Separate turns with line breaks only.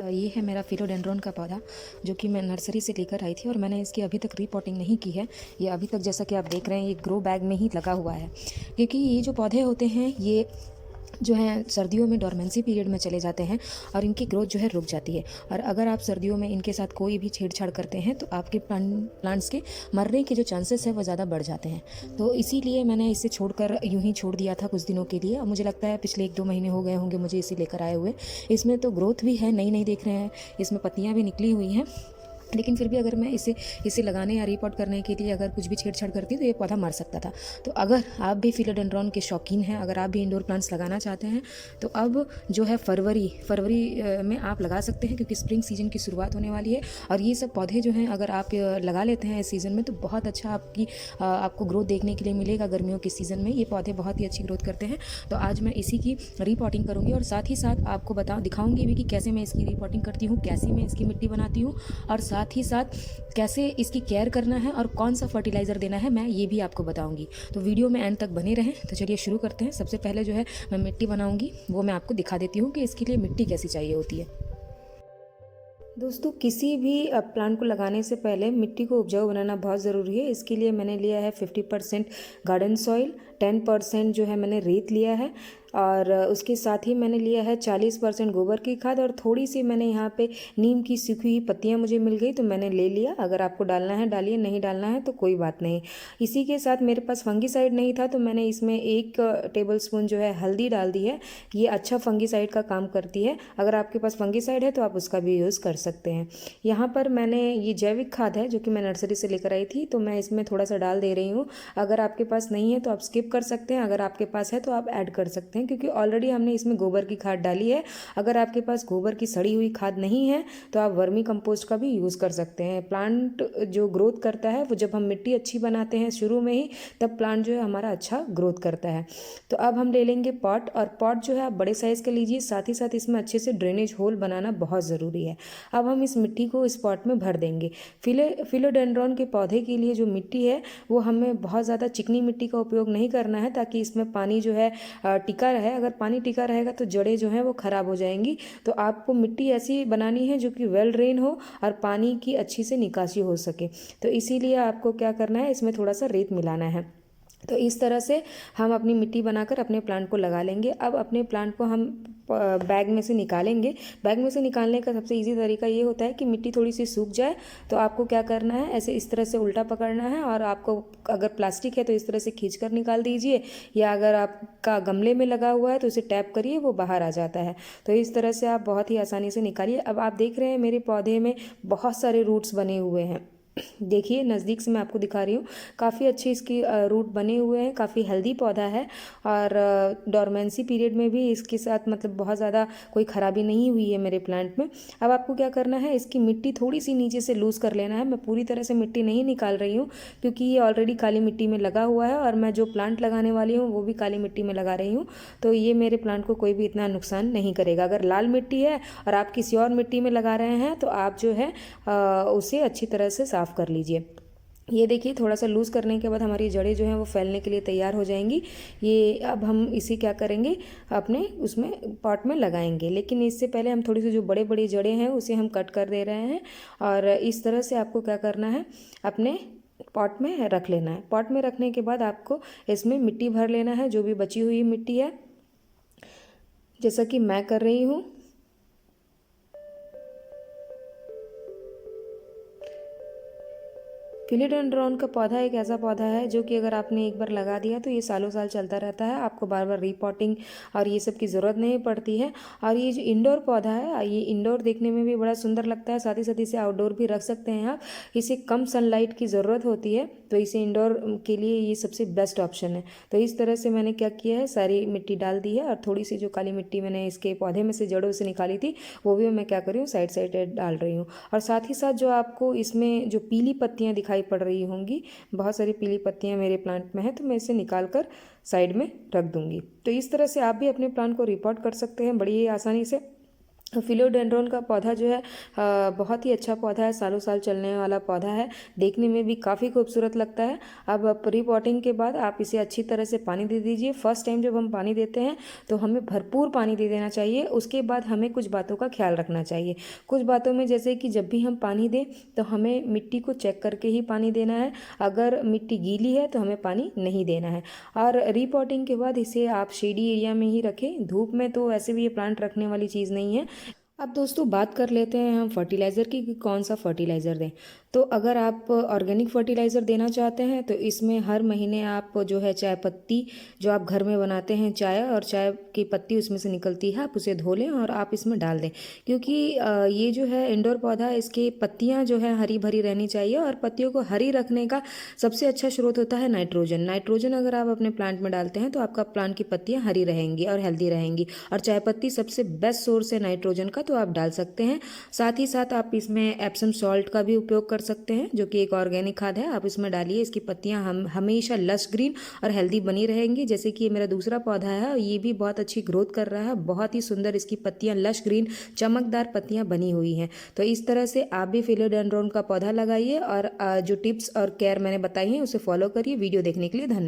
ये है मेरा फिलोडेंड्रॉन का पौधा जो कि मैं नर्सरी से लेकर आई थी और मैंने इसकी अभी तक रीपॉटिंग नहीं की है। ये अभी तक जैसा कि आप देख रहे हैं ये ग्रो बैग में ही लगा हुआ है, क्योंकि ये जो पौधे होते हैं ये जो है सर्दियों में डोरमेंसी पीरियड में चले जाते हैं और इनकी ग्रोथ जो है रुक जाती है। और अगर आप सर्दियों में इनके साथ कोई भी छेड़छाड़ करते हैं तो आपके प्लांट्स के मरने के जो चांसेस है वो ज़्यादा बढ़ जाते हैं। तो इसीलिए मैंने इसे छोड़कर यूं ही छोड़ दिया था कुछ दिनों के लिए। अब मुझे लगता है पिछले 1-2 महीने हो गए होंगे मुझे इसे लेकर आए हुए। इसमें तो ग्रोथ भी है, नई नई देख रहे हैं, इसमें पत्तियाँ भी निकली हुई हैं, लेकिन फिर भी अगर मैं इसे लगाने या रिपोर्ट करने के लिए अगर कुछ भी छेड़छाड़ करती तो ये पौधा मर सकता था। तो अगर आप भी फिलोडेंड्रॉन के शौकीन हैं, अगर आप भी इंडोर प्लांट्स लगाना चाहते हैं तो अब जो है फरवरी में आप लगा सकते हैं, क्योंकि स्प्रिंग सीजन की शुरुआत होने वाली है। और ये सब पौधे जो हैं अगर आप लगा लेते हैं इस सीज़न में तो बहुत अच्छा आपको ग्रोथ देखने के लिए मिलेगा। गर्मियों के सीज़न में ये पौधे बहुत ही अच्छी ग्रोथ करते हैं। तो आज मैं इसी की रिपोर्टिंग करूँगी और साथ ही साथ आपको दिखाऊँगी भी कि कैसे मैं इसकी रिपोर्टिंग करती हूँ, कैसे मैं इसकी मिट्टी बनाती हूँ और साथ ही साथ कैसे इसकी केयर करना है और कौन सा फर्टिलाइज़र देना है मैं ये भी आपको बताऊंगी। तो वीडियो में एंड तक बने रहें। तो चलिए शुरू करते हैं। सबसे पहले जो है मैं मिट्टी बनाऊंगी, वो मैं आपको दिखा देती हूँ कि इसके लिए मिट्टी कैसी चाहिए होती है। दोस्तों, किसी भी प्लांट को लगाने से पहले मिट्टी को उपजाऊ बनाना बहुत ज़रूरी है। इसके लिए मैंने लिया है 50% गार्डन सॉइल, 10% जो है मैंने रेत लिया है और उसके साथ ही मैंने लिया है 40% गोबर की खाद और थोड़ी सी मैंने यहाँ पे नीम की सूखी हुई पत्तियाँ मुझे मिल गई तो मैंने ले लिया। अगर आपको डालना है डालिए, नहीं डालना है तो कोई बात नहीं। इसी के साथ मेरे पास फंगीसाइड नहीं था तो मैंने इसमें 1 टेबलस्पून जो है हल्दी डाल दी है। ये अच्छा फंगीसाइड का काम करती है। अगर आपके पास फंगीसाइड है तो आप उसका भी यूज़ कर सकते हैं। यहाँ पर मैंने ये जैविक खाद है जो कि मैं नर्सरी से लेकर आई थी, तो मैं इसमें थोड़ा सा डाल दे रही हूँ। अगर आपके पास नहीं है तो आप स्किप कर सकते हैं, अगर आपके पास है तो आप ऐड कर सकते हैं, क्योंकि ऑलरेडी हमने इसमें गोबर की खाद डाली है। अगर आपके पास गोबर की सड़ी हुई खाद नहीं है तो आप वर्मी कंपोस्ट का भी यूज़ कर सकते हैं। प्लांट जो ग्रोथ करता है वो जब हम मिट्टी अच्छी बनाते हैं शुरू में ही, तब प्लांट जो है हमारा अच्छा ग्रोथ करता है। तो अब हम ले लेंगे पॉट, और पॉट जो है आप बड़े साइज़ का लीजिए, साथ ही साथ इसमें अच्छे से ड्रेनेज होल बनाना बहुत ज़रूरी है। अब हम इस मिट्टी को इस पॉट में भर देंगे। फिलोडेंड्रॉन के पौधे के लिए जो मिट्टी है वो हमें बहुत ज़्यादा चिकनी मिट्टी का उपयोग नहीं करना है, ताकि इसमें पानी जो है टिका रहे। अगर पानी टिका रहेगा तो जड़ें जो हैं वो ख़राब हो जाएंगी। तो आपको मिट्टी ऐसी बनानी है जो कि वेल ड्रेन हो और पानी की अच्छी से निकासी हो सके। तो इसीलिए आपको क्या करना है, इसमें थोड़ा सा रेत मिलाना है। तो इस तरह से हम अपनी मिट्टी बनाकर अपने प्लांट को लगा लेंगे। अब अपने प्लांट को हम बैग में से निकालेंगे। बैग में से निकालने का सबसे इजी तरीका ये होता है कि मिट्टी थोड़ी सी सूख जाए तो आपको क्या करना है, ऐसे इस तरह से उल्टा पकड़ना है और आपको अगर प्लास्टिक है तो इस तरह से खींच कर निकाल दीजिए, या अगर आपका गमले में लगा हुआ है तो उसे टैप करिए, वो बाहर आ जाता है। तो इस तरह से आप बहुत ही आसानी से निकालिए। अब आप देख रहे हैं मेरे पौधे में बहुत सारे रूट्स बने हुए हैं। देखिए नज़दीक से मैं आपको दिखा रही हूँ, काफ़ी अच्छे इसकी रूट बने हुए हैं, काफ़ी हेल्दी पौधा है और डोरमेंसी पीरियड में भी इसके साथ मतलब बहुत ज़्यादा कोई ख़राबी नहीं हुई है मेरे प्लांट में। अब आपको क्या करना है, इसकी मिट्टी थोड़ी सी नीचे से लूज़ कर लेना है। मैं पूरी तरह से मिट्टी नहीं निकाल रही हूँ क्योंकि ये ऑलरेडी काली मिट्टी में लगा हुआ है और मैं जो प्लांट लगाने वाली हूँ वो भी काली मिट्टी में लगा रही हूँ, तो ये मेरे प्लांट को कोई भी इतना नुकसान नहीं करेगा। अगर लाल मिट्टी है और आप किसी और मिट्टी में लगा रहे हैं तो आप जो है उसे अच्छी तरह से साफ़ कर लीजिए। ये देखिए थोड़ा सा लूज़ करने के बाद हमारी जड़ें जो हैं वो फैलने के लिए तैयार हो जाएंगी। ये अब हम इसे क्या करेंगे, अपने उसमें पॉट में लगाएंगे, लेकिन इससे पहले हम थोड़ी सी जो बड़े बड़ी जड़ें हैं उसे हम कट कर दे रहे हैं। और इस तरह से आपको क्या करना है, अपने पॉट में रख लेना है। पॉट में रखने के बाद आपको इसमें मिट्टी भर लेना है, जो भी बची हुई मिट्टी है, जैसा कि मैं कर रही हूँ। फिलोडेंड्रॉन का पौधा एक ऐसा पौधा है जो कि अगर आपने एक बार लगा दिया तो ये सालों साल चलता रहता है। आपको बार बार रिपॉटिंग और ये सब की ज़रूरत नहीं पड़ती है। और ये जो इंडोर पौधा है, ये इंडोर देखने में भी बड़ा सुंदर लगता है, साथ ही साथ इसे आउटडोर भी रख सकते हैं आप। इसे कम सनलाइट की ज़रूरत होती है तो इसे इंडोर के लिए ये सबसे बेस्ट ऑप्शन है। तो इस तरह से मैंने क्या किया है, सारी मिट्टी डाल दी है और थोड़ी सी जो काली मिट्टी मैंने इसके पौधे में से जड़ों से निकाली थी वो भी मैं क्या कर रही हूँ, साइड साइड डाल रही हूँ। और साथ ही साथ जो आपको इसमें जो पीली पत्तियाँ दिखाई पड़ रही होंगी, बहुत सारी पीली पत्तियाँ मेरे प्लांट में है, तो मैं इसे निकाल कर साइड में रख दूँगी। तो इस तरह से आप भी अपने प्लांट को रिपोर्ट कर सकते हैं बड़ी ही आसानी से। फिलोडेंड्रोन का पौधा जो है बहुत ही अच्छा पौधा है, सालों साल चलने वाला पौधा है, देखने में भी काफ़ी खूबसूरत लगता है। अब प्री पॉटिंग के बाद आप इसे अच्छी तरह से पानी दे दीजिए। फर्स्ट टाइम जब हम पानी देते हैं तो हमें भरपूर पानी दे देना चाहिए। उसके बाद हमें कुछ बातों का ख्याल रखना चाहिए। कुछ बातों में जैसे कि जब भी हम पानी दें तो हमें मिट्टी को चेक करके ही पानी देना है। अगर मिट्टी गीली है तो हमें पानी नहीं देना है। और रीपॉटिंग के बाद इसे आप शेडी एरिया में ही रखें, धूप में तो वैसे भी ये प्लांट रखने वाली चीज़ नहीं है। अब दोस्तों बात कर लेते हैं हम फर्टिलाइज़र की कि कौन सा फर्टिलाइज़र दें। तो अगर आप ऑर्गेनिक फर्टिलाइज़र देना चाहते हैं तो इसमें हर महीने आप जो है चाय पत्ती जो आप घर में बनाते हैं चाय, और चाय की पत्ती उसमें से निकलती है, आप उसे धो लें और आप इसमें डाल दें। क्योंकि ये जो है इंडोर पौधा, इसकी पत्तियाँ जो है हरी भरी रहनी चाहिए, और पत्तियों को हरी रखने का सबसे अच्छा स्रोत होता है नाइट्रोजन। नाइट्रोजन अगर आप अपने प्लांट में डालते हैं तो आपका प्लांट की पत्तियाँ हरी रहेंगी और हेल्दी रहेंगी। और चाय पत्ती सबसे बेस्ट सोर्स है नाइट्रोजन का, तो आप डाल सकते हैं। साथ ही साथ आप इसमें एप्सम सॉल्ट का भी उपयोग कर सकते हैं, जो कि एक ऑर्गेनिक खाद है। आप इसमें डालिए, इसकी पत्तियां हमेशा लश ग्रीन और हेल्दी बनी रहेंगी। जैसे कि ये मेरा दूसरा पौधा है, ये भी बहुत अच्छी ग्रोथ कर रहा है, बहुत ही सुंदर इसकी पत्तियां लश ग्रीन चमकदार पत्तियां बनी हुई हैं। तो इस तरह से आप भी फिलोडेंड्रोन का पौधा लगाइए, और जो टिप्स और केयर मैंने बताई हैं उसे फॉलो करिए। वीडियो देखने के लिए धन्यवाद।